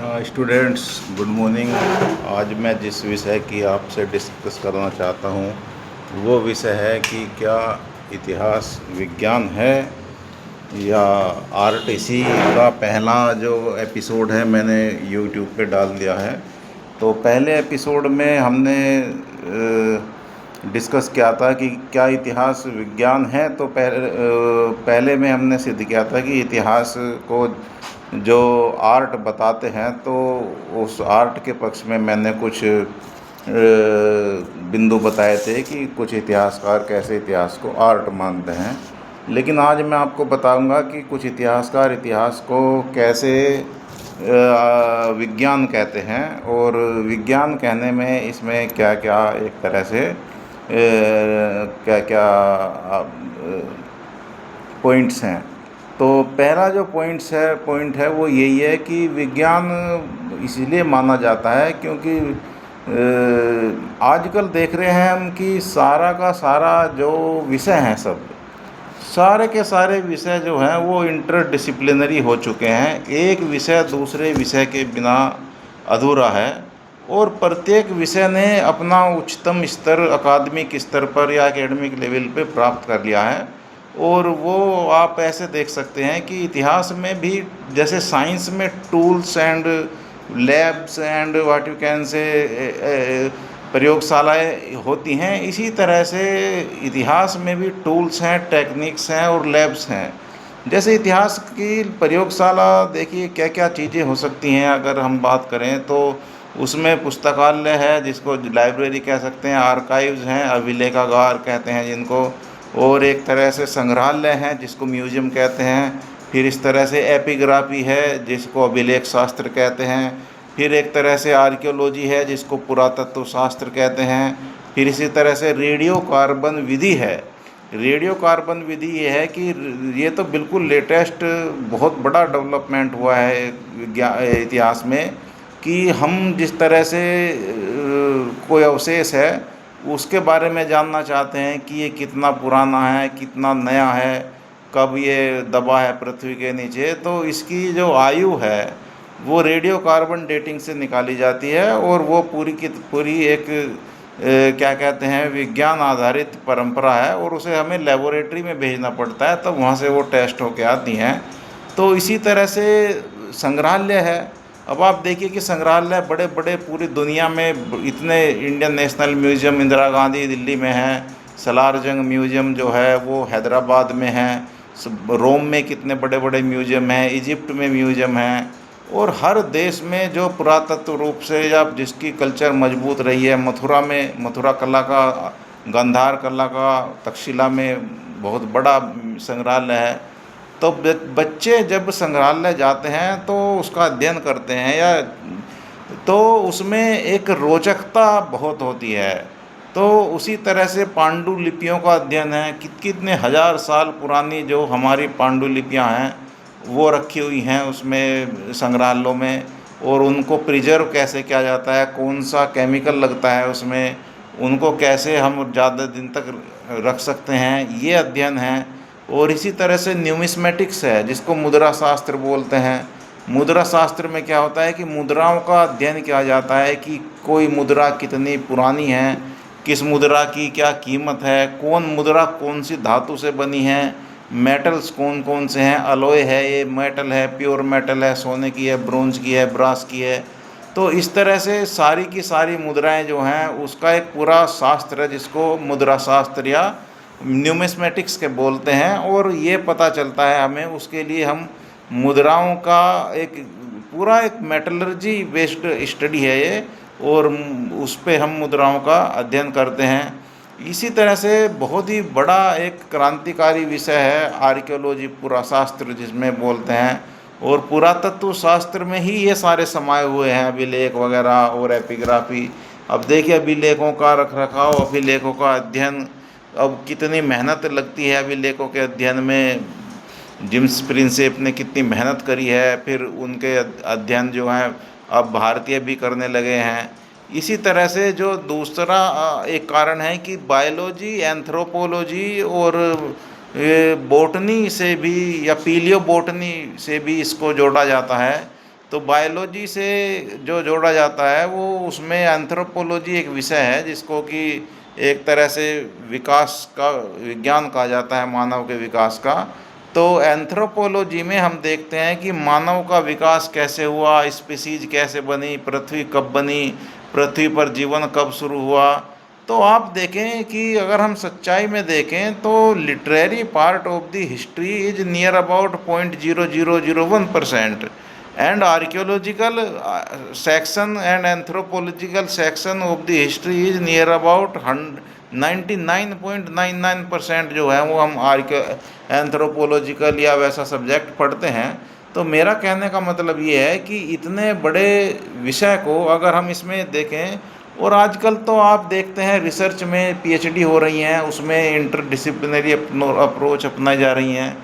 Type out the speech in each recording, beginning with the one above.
Students, good morning. आज मैं जिस विषय की आपसे डिस्कस करना चाहता हूँ वो विषय है कि क्या इतिहास विज्ञान है या आर्ट। इसी का पहला जो एपिसोड है मैंने यूट्यूब पे डाल दिया है। तो पहले एपिसोड में हमने डिस्कस किया था कि क्या इतिहास विज्ञान है। तो पहले में हमने सिद्ध किया था कि इतिहास को जो आर्ट बताते हैं, तो उस आर्ट के पक्ष में मैंने कुछ बिंदु बताए थे कि कुछ इतिहासकार कैसे इतिहास को आर्ट मानते हैं। लेकिन आज मैं आपको बताऊंगा कि कुछ इतिहासकार इतिहास को कैसे विज्ञान कहते हैं, और विज्ञान कहने में इसमें क्या क्या एक तरह से क्या क्या पॉइंट्स हैं। तो पहला जो पॉइंट है वो यही है कि विज्ञान इसलिए माना जाता है क्योंकि आजकल देख रहे हैं हम कि सारा का सारा जो विषय हैं, सब सारे के सारे विषय जो हैं वो इंटरडिसिप्लिनरी हो चुके हैं। एक विषय दूसरे विषय के बिना अधूरा है, और प्रत्येक विषय ने अपना उच्चतम स्तर अकादमिक स्तर पर या एकेडमिक लेवल पे प्राप्त कर लिया है। और वो आप ऐसे देख सकते हैं कि इतिहास में भी जैसे साइंस में tools and labs and what you can say प्रयोगशालाएं होती हैं, इसी तरह से इतिहास में भी टूल्स हैं, टेक्निक्स हैं और लैब्स हैं। जैसे इतिहास की प्रयोगशाला देखिए क्या क्या चीज़ें हो सकती हैं। अगर हम बात करें तो उसमें पुस्तकालय है जिसको लाइब्रेरी कह सकते हैं, आर्काइव्स हैं, अभिलेखागार कहते हैं जिनको, और एक तरह से संग्रहालय हैं जिसको म्यूज़ियम कहते हैं। फिर इस तरह से एपिग्राफी है जिसको अभिलेख शास्त्र कहते हैं। फिर एक तरह से आर्कियोलॉजी है जिसको पुरातत्व शास्त्र कहते हैं। फिर इसी तरह से रेडियो कार्बन विधि है। रेडियो कार्बन विधि ये है कि ये तो बिल्कुल लेटेस्ट बहुत बड़ा डेवलपमेंट हुआ है इतिहास में, कि हम जिस तरह से कोई अवशेष है उसके बारे में जानना चाहते हैं कि ये कितना पुराना है, कितना नया है, कब ये दबा है पृथ्वी के नीचे, तो इसकी जो आयु है वो रेडियो कार्बन डेटिंग से निकाली जाती है। और वो पूरी की पूरी एक क्या कहते हैं विज्ञान आधारित परंपरा है, और उसे हमें लेबोरेटरी में भेजना पड़ता है तब वहाँ से वो टेस्ट होके आती हैं। तो इसी तरह से संग्रहालय है। अब आप देखिए कि संग्रहालय बड़े बड़े पूरी दुनिया में इतने, Indian national museum Indira Gandhi Delhi में है, सलारजंग म्यूज़ियम जो है वो हैदराबाद में है, रोम में कितने बड़े बड़े म्यूज़ियम हैं, इजिप्ट में म्यूज़ियम हैं। और हर देश में जो पुरातत्व रूप से या जिसकी कल्चर मजबूत रही है, मथुरा में मथुरा कला का, गांधार कला का तक्षशिला में बहुत बड़ा संग्रहालय है। तो बच्चे जब संग्रहालय जाते हैं तो उसका अध्ययन करते हैं, या तो उसमें एक रोचकता बहुत होती है। तो उसी तरह से पांडुलिपियों का अध्ययन है, कितने हज़ार साल पुरानी जो हमारी पांडुलिपियां हैं वो रखी हुई हैं उसमें संग्रहालयों में, और उनको प्रिजर्व कैसे किया जाता है, कौन सा केमिकल लगता है उसमें, उनको कैसे हम ज़्यादा दिन तक रख सकते हैं, ये अध्ययन है। और इसी तरह से न्यूमिस्मेटिक्स है जिसको मुद्रा शास्त्र बोलते हैं। मुद्रा शास्त्र में क्या होता है कि मुद्राओं का अध्ययन किया जाता है कि कोई मुद्रा कितनी पुरानी है, किस मुद्रा की क्या कीमत है, कौन मुद्रा कौन सी धातु से बनी है, मेटल्स कौन कौन से हैं, अलॉय है, ये मेटल है, प्योर मेटल है, सोने की है, ब्रोंज की है, ब्रास की है। तो इस तरह से सारी की सारी मुद्राएं जो हैं उसका एक पूरा शास्त्र है जिसको मुद्रा शास्त्र या न्यूमिस्मेटिक्स के बोलते हैं। और ये पता चलता है हमें, उसके लिए हम मुद्राओं का एक पूरा एक मेटलर्जी बेस्ड स्टडी है ये, और उस पे हम मुद्राओं का अध्ययन करते हैं। इसी तरह से बहुत ही बड़ा एक क्रांतिकारी विषय है आर्कियोलॉजी, पुराशास्त्र जिसमें बोलते हैं। और पुरातत्व शास्त्र में ही ये सारे समाये हुए हैं, अभिलेख वगैरह और एपिग्राफी। अब देखिए अभिलेखों का रख रखाव, अभिलेखों का अध्ययन, अब कितनी मेहनत लगती है अभिलेखों के अध्ययन में। जेम्स प्रिंसेप ने कितनी मेहनत करी है, फिर उनके अध्ययन जो हैं अब भारतीय भी करने लगे हैं। इसी तरह से जो दूसरा एक कारण है कि बायोलॉजी, एंथ्रोपोलॉजी और बॉटनी से भी या पीलियो बॉटनी से भी इसको जोड़ा जाता है तो बायोलॉजी से जो जोड़ा जाता है वो उसमें एंथ्रोपोलॉजी एक विषय है जिसको कि एक तरह से विकास का विज्ञान कहा जाता है, मानव के विकास का। तो एंथ्रोपोलॉजी में हम देखते हैं कि मानव का विकास कैसे हुआ, स्पीसीज कैसे बनी, पृथ्वी कब बनी, पृथ्वी पर जीवन कब शुरू हुआ। तो आप देखें कि अगर हम सच्चाई में देखें तो literary part of the history is near about 0.0001%, and archaeological section and anthropological section of the history is near about 99.99% जो है वो हम एंथ्रोपोलॉजिकल या वैसा सब्जेक्ट पढ़ते हैं। तो मेरा कहने का मतलब ये है कि इतने बड़े विषय को अगर हम इसमें देखें, और आजकल तो आप देखते हैं रिसर्च में पीएचडी हो रही हैं, उसमें इंटरडिसिप्लिनरी अप्रोच अपनाई जा रही हैं।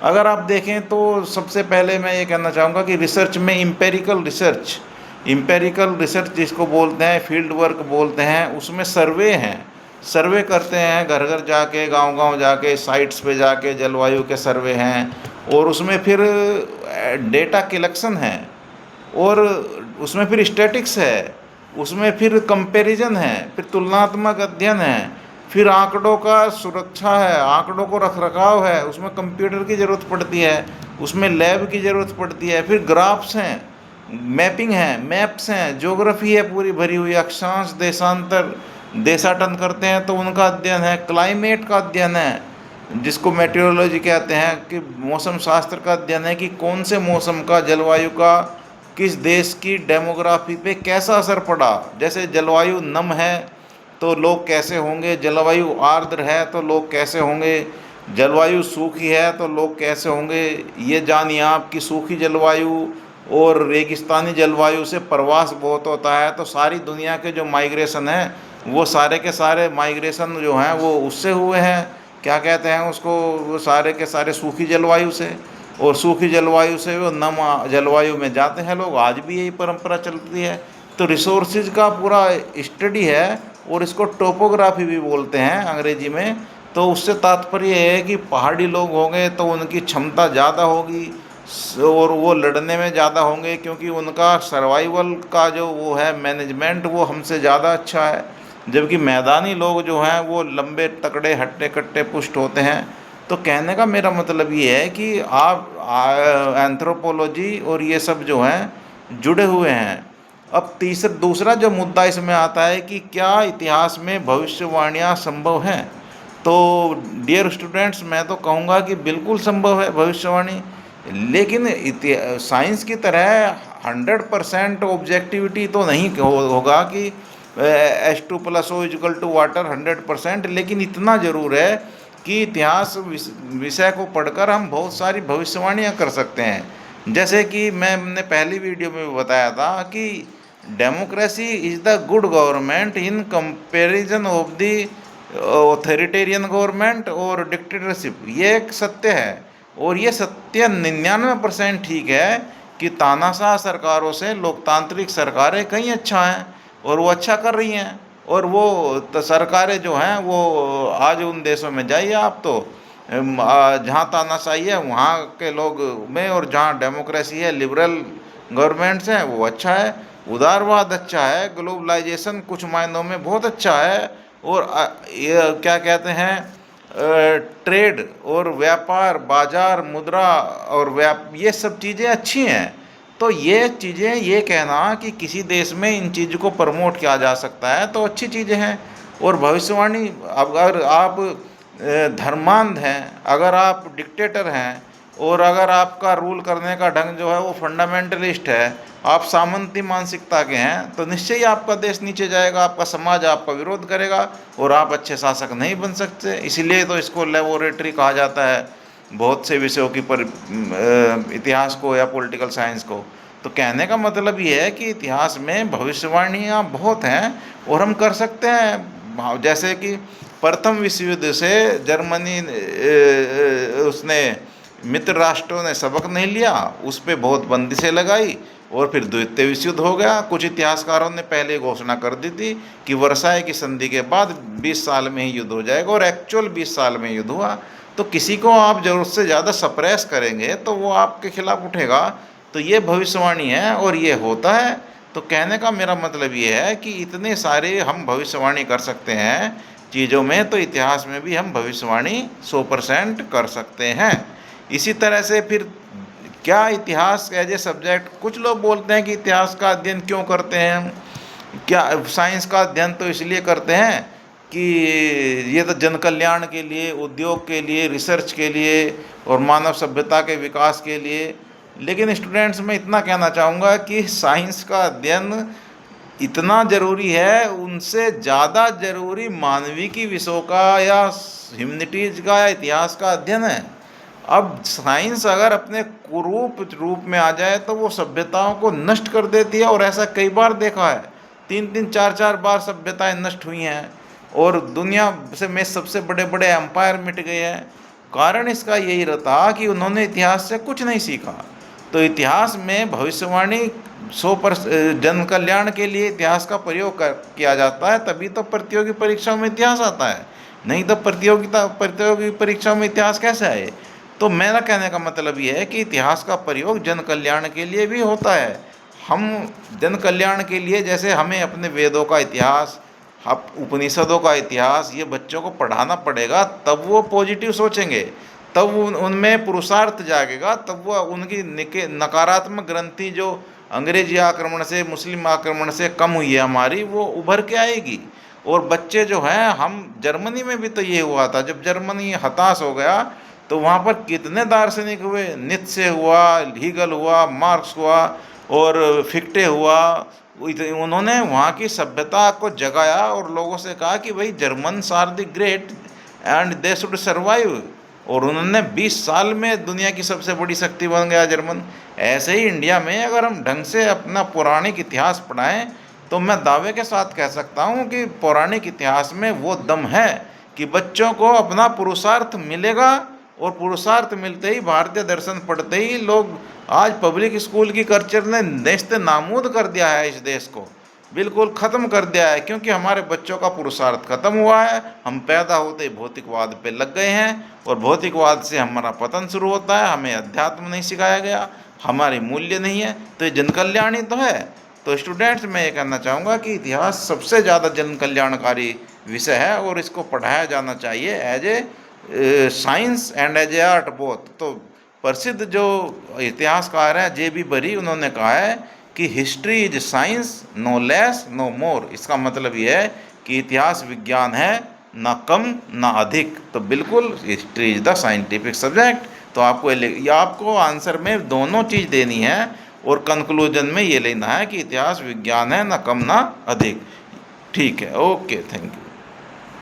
अगर आप देखें तो सबसे पहले मैं ये कहना चाहूँगा कि रिसर्च में इम्पेरिकल रिसर्च जिसको बोलते हैं, फील्ड वर्क बोलते हैं, उसमें सर्वे हैं, सर्वे करते हैं घर घर जाके, गांव-गांव जाके, साइट्स पे जाके जलवायु के सर्वे हैं, और उसमें फिर डेटा कलेक्शन है, और उसमें फिर स्टैटिक्स है, उसमें फिर कंपैरिजन है, फिर तुलनात्मक अध्ययन है, फिर आंकड़ों का सुरक्षा है, आंकड़ों को रखरखाव है, उसमें कंप्यूटर की ज़रूरत पड़ती है, उसमें लैब की ज़रूरत पड़ती है, फिर ग्राफ्स हैं, मैपिंग है, मैप्स हैं, ज्योग्राफी है पूरी भरी हुई, अक्षांश देशांतर देशाटन करते हैं तो उनका अध्ययन है, क्लाइमेट का अध्ययन है जिसको मेटेरोलॉजी कहते हैं, कि मौसम शास्त्र का अध्ययन है कि कौन से मौसम का, जलवायु का किस देश की डेमोग्राफी पे कैसा असर पड़ा। जैसे जलवायु नम है तो लोग कैसे होंगे, जलवायु आर्द्र है तो लोग कैसे होंगे, जलवायु सूखी है तो लोग कैसे होंगे। ये जानिए आप कि सूखी जलवायु और रेगिस्तानी जलवायु से प्रवास बहुत होता है, तो सारी दुनिया के जो माइग्रेशन है वो सारे के सारे माइग्रेशन जो हैं वो उससे हुए हैं, क्या कहते हैं उसको, वो सारे के सारे सूखी जलवायु से, और सूखी जलवायु से वो नम जलवायु में जाते हैं लोग। आज भी यही परंपरा चलती है। तो रिसोर्सेज का पूरा स्टडी है, और इसको टोपोग्राफी भी बोलते हैं अंग्रेजी में। तो उससे तात्पर्य है कि पहाड़ी लोग होंगे तो उनकी क्षमता ज़्यादा होगी और वो लड़ने में ज़्यादा होंगे, क्योंकि उनका सर्वाइवल का जो वो है मैनेजमेंट वो हमसे ज़्यादा अच्छा है। जबकि मैदानी लोग जो हैं वो लंबे तकड़े हट्टे कट्टे पुष्ट होते हैं। तो कहने का मेरा मतलब ये है कि आप एंथ्रोपोलॉजी और ये सब जो हैं जुड़े हुए हैं। अब दूसरा जो मुद्दा इसमें आता है कि क्या इतिहास में भविष्यवाणियाँ संभव हैं। तो डियर स्टूडेंट्स, मैं तो कहूँगा कि बिल्कुल संभव है भविष्यवाणी, लेकिन साइंस की तरह 100% ऑब्जेक्टिविटी तो नहीं होगा कि H2+O = वाटर 100%। लेकिन इतना ज़रूर है कि इतिहास विषय को पढ़कर हम बहुत सारी भविष्यवाणियाँ कर सकते हैं। जैसे कि मैंने पहली वीडियो में भी बताया था कि democracy is the good government in comparison of the authoritarian government और डिक्टेटरशिप। ये एक सत्य है, और ये सत्य 99% ठीक है कि तानाशाह सरकारों से लोकतांत्रिक सरकारें कहीं अच्छा हैं, और वो अच्छा कर रही हैं। और वो सरकारें जो हैं वो आज उन देशों में जाइए आप, तो जहाँ तानाशाही है वहाँ के लोग में, और जहाँ डेमोक्रेसी है, लिबरल गवर्नमेंट्स हैं, वो अच्छा है, उदारवाद अच्छा है, ग्लोबलाइजेशन कुछ मायनों में बहुत अच्छा है, और ये क्या कहते हैं, ट्रेड और व्यापार, बाजार, मुद्रा और ये सब चीज़ें अच्छी हैं। तो ये चीज़ें, ये कहना कि किसी देश में इन चीज़ों को प्रमोट किया जा सकता है तो अच्छी चीज़ें हैं। और भविष्यवाणी, अगर आप धर्मांध हैं, अगर आप डिक्टेटर हैं, और अगर आपका रूल करने का ढंग जो है वो फंडामेंटलिस्ट है, आप सामंती मानसिकता के हैं, तो निश्चय ही आपका देश नीचे जाएगा, आपका समाज आपका विरोध करेगा, और आप अच्छे शासक नहीं बन सकते। इसीलिए तो इसको लेबोरेटरी कहा जाता है बहुत से विषयों की, पर इतिहास को या पॉलिटिकल साइंस को। तो कहने का मतलब ये है कि इतिहास में भविष्यवाणियाँ बहुत हैं और हम कर सकते हैं। जैसे कि प्रथम विश्व युद्ध से जर्मनी उसने मित्र राष्ट्रों ने सबक नहीं लिया, उस पर बहुत बंदिशें लगाई, और फिर द्वितीय विश्व युद्ध हो गया। कुछ इतिहासकारों ने पहले घोषणा कर दी थी कि वर्साई की संधि के बाद 20 साल में ही युद्ध हो जाएगा, और एक्चुअल 20 साल में युद्ध हुआ। तो किसी को आप ज़रूरत से ज़्यादा सप्रेस करेंगे तो वो आपके खिलाफ उठेगा। तो ये भविष्यवाणी है और ये होता है। तो कहने का मेरा मतलब ये है कि इतने सारे हम भविष्यवाणी कर सकते हैं चीज़ों में, तो इतिहास में भी हम भविष्यवाणी 100% कर सकते हैं। इसी तरह से फिर क्या इतिहास एज ए सब्जेक्ट, कुछ लोग बोलते हैं कि इतिहास का अध्ययन क्यों करते हैं, क्या साइंस का अध्ययन तो इसलिए करते हैं कि ये तो जन कल्याण के लिए, उद्योग के लिए, रिसर्च के लिए और मानव सभ्यता के विकास के लिए। लेकिन स्टूडेंट्स मैं इतना कहना चाहूँगा कि साइंस का अध्ययन इतना ज़रूरी है, उनसे ज़्यादा ज़रूरी मानविकी विषयों का या ह्यूमैनिटीज़ का या इतिहास का अध्ययन है। अब साइंस अगर अपने कुरूप रूप में आ जाए तो वो सभ्यताओं को नष्ट कर देती है, और ऐसा कई बार देखा है। 3-3 4-4 बार सभ्यताएं नष्ट हुई हैं और दुनिया से में सबसे बड़े बड़े एम्पायर मिट गए हैं। कारण इसका यही रहता कि उन्होंने इतिहास से कुछ नहीं सीखा। तो इतिहास में भविष्यवाणी 100% जन कल्याण के लिए इतिहास का प्रयोग किया जाता है, तभी तो प्रतियोगी परीक्षाओं में इतिहास आता है। नहीं तो प्रतियोगी परीक्षाओं में इतिहास कैसे आए। तो मेरा कहने का मतलब ये है कि इतिहास का प्रयोग जन कल्याण के लिए भी होता है। हम जन कल्याण के लिए, जैसे हमें अपने वेदों का इतिहास, उपनिषदों का इतिहास ये बच्चों को पढ़ाना पड़ेगा, तब वो पॉजिटिव सोचेंगे, तब उनमें पुरुषार्थ जागेगा, तब वो उनकी नकारात्मक ग्रंथि जो अंग्रेजी आक्रमण से, मुस्लिम आक्रमण से कम हुई है हमारी, वो उभर के आएगी। और बच्चे जो हैं, हम जर्मनी में भी तो ये हुआ था, जब जर्मनी हताश हो गया तो वहाँ पर कितने दार्शनिक हुए, नीत्शे हुआ, हीगल हुआ, मार्क्स हुआ और फिक्टे हुआ। उन्होंने वहाँ की सभ्यता को जगाया और लोगों से कहा कि भाई Germans are the great and they should survive. और उन्होंने 20 साल में दुनिया की सबसे बड़ी शक्ति बन गया जर्मन। ऐसे ही इंडिया में अगर हम ढंग से अपना पौराणिक इतिहास पढ़ाएं तो मैं दावे के साथ कह सकता हूं कि पौराणिक इतिहास में वो दम है कि बच्चों को अपना पुरुषार्थ मिलेगा। और पुरुषार्थ मिलते ही, भारतीय दर्शन पढ़ते ही लोग, आज पब्लिक स्कूल की कल्चर ने नेस्ते नामूद कर दिया है, इस देश को बिल्कुल ख़त्म कर दिया है, क्योंकि हमारे बच्चों का पुरुषार्थ खत्म हुआ है। हम पैदा होते ही भौतिकवाद पे लग गए हैं और भौतिकवाद से हमारा पतन शुरू होता है। हमें अध्यात्म नहीं सिखाया गया, हमारे मूल्य नहीं है, तो ये जन कल्याण ही तो है। तो स्टूडेंट्स मैं ये कहना चाहूँगा कि इतिहास सबसे ज़्यादा जन कल्याणकारी विषय है और इसको पढ़ाया जाना चाहिए as a science and as a art both. तो प्रसिद्ध जो इतिहासकार हैं जे.बी. बरी, उन्होंने कहा है कि history is science, no less no more. इसका मतलब ये है कि इतिहास विज्ञान है, ना कम ना अधिक। तो बिल्कुल history is the scientific subject. तो आपको आंसर में दोनों चीज़ देनी है और कंक्लूजन में ये लेना है कि इतिहास विज्ञान है, ना कम ना अधिक। ठीक है, ओके, थैंक यू।